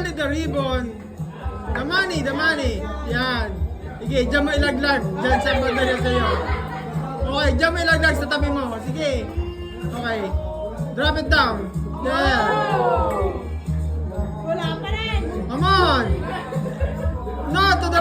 only the ribbon. The money, the money. Yan. Sige, dyan mo ilaglag. Dyan sa banda niya sa'yo. Okay, dyan mo ilaglag sa tabi mo. Sige. Okay. Drop it down. There. Wala pa rin. Come on. No, to the